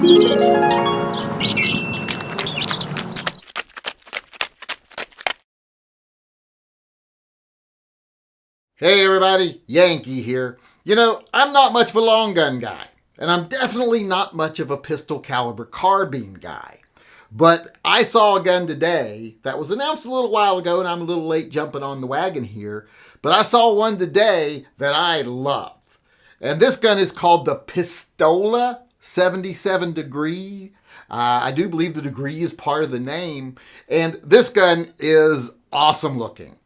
Hey everybody, Yankee here. I'm not much of a long gun guy, and I'm definitely not much of a pistol caliber carbine guy. But I saw a gun today that was announced a little while ago, and I'm a little late jumping on the wagon here. But I saw one today that I love. And this gun is called the Pistolla 77 degree. I do believe the degree is part of the name. And this gun is awesome looking.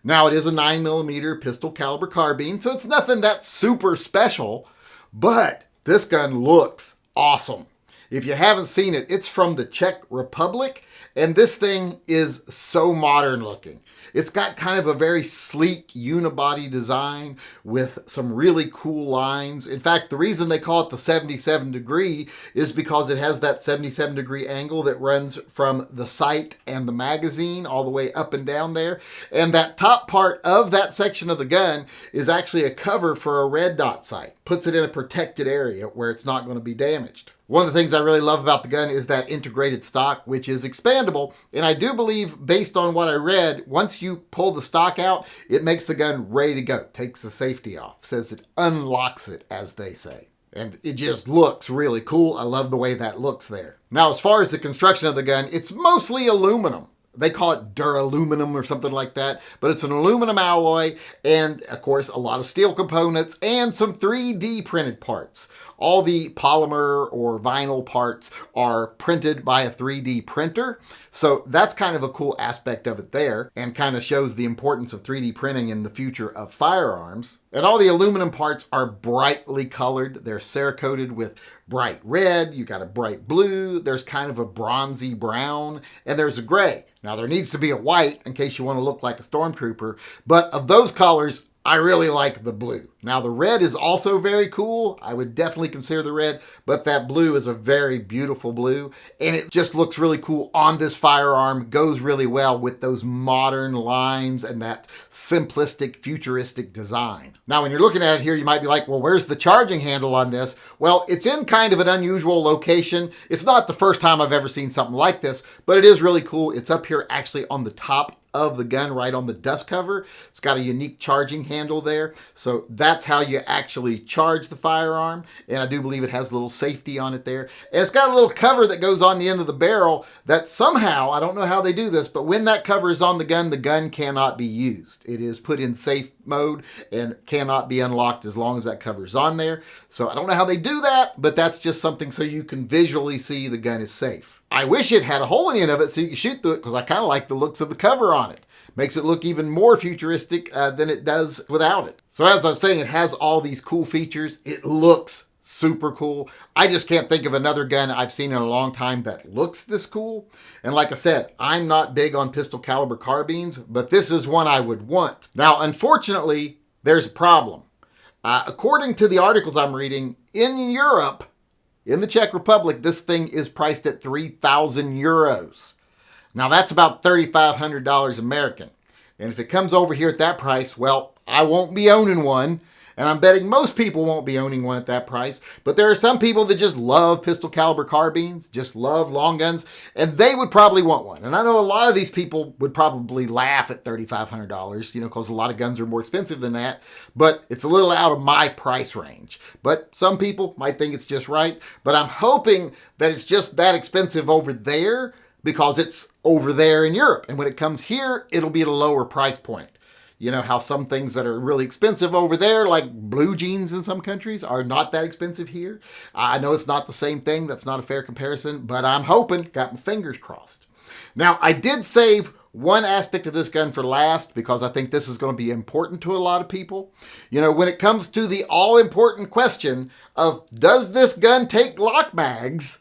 Now, it is a 9mm pistol caliber carbine, so it's nothing that's super special, but this gun looks awesome. If you haven't seen it, it's from the Czech Republic, and this thing is so modern looking. It's got kind of a very sleek unibody design with some really cool lines. In fact, the reason they call it the 77 degree is because it has that 77 degree angle that runs from the sight and the magazine all the way up and down there. And that top part of that section of the gun is actually a cover for a red dot sight. Puts it in a protected area where it's not going to be damaged. One of the things I really love about the gun is that integrated stock, which is expandable. And I do believe, based on what I read, once you pull the stock out, it makes the gun ready to go. Takes the safety off. Says it unlocks it, as they say. And it just looks really cool. I love the way that looks there. Now, as far as the construction of the gun, it's mostly aluminum. They call it duraluminum or something like that, but it's an aluminum alloy and, of course, a lot of steel components and some 3D printed parts. All the polymer or vinyl parts are printed by a 3D printer, so that's kind of a cool aspect of it there and kind of shows the importance of 3D printing in the future of firearms. And all the aluminum parts are brightly colored. They're Cerakoted with bright red, you got a bright blue, there's kind of a bronzy brown, and there's a gray. Now, there needs to be a white in case you want to look like a stormtrooper, but of those colors, I really like the blue. Now, the red is also very cool. I would definitely consider the red, but that blue is a very beautiful blue, and it just looks really cool on this firearm. Goes really well with those modern lines and that simplistic, futuristic design. Now, when you're looking at it here, you might be like, well, where's the charging handle on this? Well, it's in kind of an unusual location. It's not the first time I've ever seen something like this, but it is really cool. It's up here actually on the top of the gun, right on the dust cover. It's got a unique charging handle there. So that's how you actually charge the firearm. And I do believe it has a little safety on it there. And it's got a little cover that goes on the end of the barrel that somehow, I don't know how they do this, but when that cover is on the gun cannot be used. It is put in safe mode and cannot be unlocked as long as that cover is on there. So I don't know how they do that, but that's just something so you can visually see the gun is safe. I wish it had a hole in the end of it so you could shoot through it because I kind of like the looks of the cover on it. Makes it look even more futuristic than it does without it. So as I was saying, it has all these cool features. It looks super cool. I just can't think of another gun I've seen in a long time that looks this cool. And like I said, I'm not big on pistol caliber carbines, but this is one I would want. Now, unfortunately, there's a problem. According to the articles I'm reading, in Europe, in the Czech Republic, this thing is priced at 3,000 euros. Now that's about $3,500 American. And if it comes over here at that price, well, I won't be owning one. And I'm betting most people won't be owning one at that price. But there are some people that just love pistol caliber carbines, just love long guns, and they would probably want one. And I know a lot of these people would probably laugh at $3,500, because a lot of guns are more expensive than that. But it's a little out of my price range. But some people might think it's just right. But I'm hoping that it's just that expensive over there because it's over there in Europe. And when it comes here, it'll be at a lower price point. You know how some things that are really expensive over there, like blue jeans in some countries, are not that expensive here. I know it's not the same thing. That's not a fair comparison, but I'm hoping, got my fingers crossed. Now, I did save one aspect of this gun for last because I think this is going to be important to a lot of people. When it comes to the all-important question of, does this gun take Glock mags?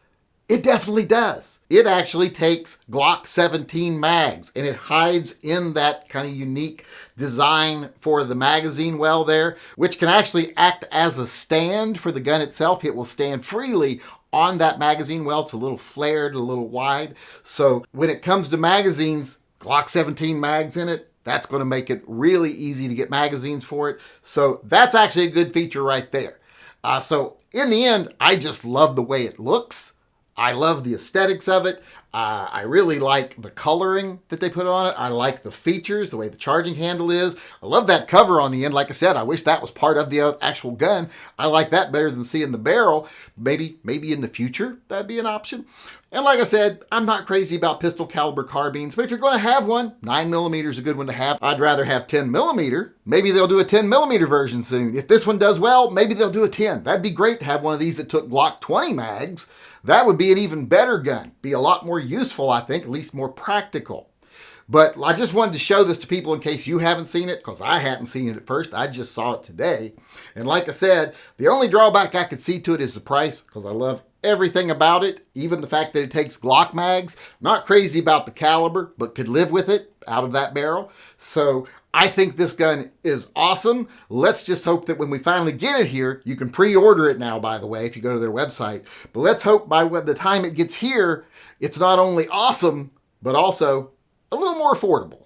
It definitely does. It actually takes Glock 17 mags, and it hides in that kind of unique design for the magazine well there, which can actually act as a stand for the gun itself. It will stand freely on that magazine well. It's a little flared, a little wide. So when it comes to magazines, Glock 17 mags in it, that's going to make it really easy to get magazines for it. So that's actually a good feature right there. So in the end, I just love the way it looks. I love the aesthetics of it. I really like the coloring that they put on it. I like the features, the way the charging handle is. I love that cover on the end. Like I said, I wish that was part of the actual gun. I like that better than seeing the barrel. Maybe in the future that'd be an option. And like I said, I'm not crazy about pistol caliber carbines, but if you're going to have one, 9mm is a good one to have. I'd rather have 10mm. Maybe they'll do a 10mm version soon. If this one does well, maybe they'll do a 10. That'd be great to have one of these that took Glock 20 mags. That would be an even better gun. Be a lot more useful, I think, at least more practical. But I just wanted to show this to people in case you haven't seen it, because I hadn't seen it at first. I just saw it today. And like I said, the only drawback I could see to it is the price, because I love everything about it, even the fact that it takes Glock mags. Not crazy about the caliber, but could live with it out of that barrel. So I think this gun is awesome. Let's just hope that when we finally get it here, you can pre-order it now, by the way, if you go to their website. But let's hope by the time it gets here, it's not only awesome, but also a little more affordable.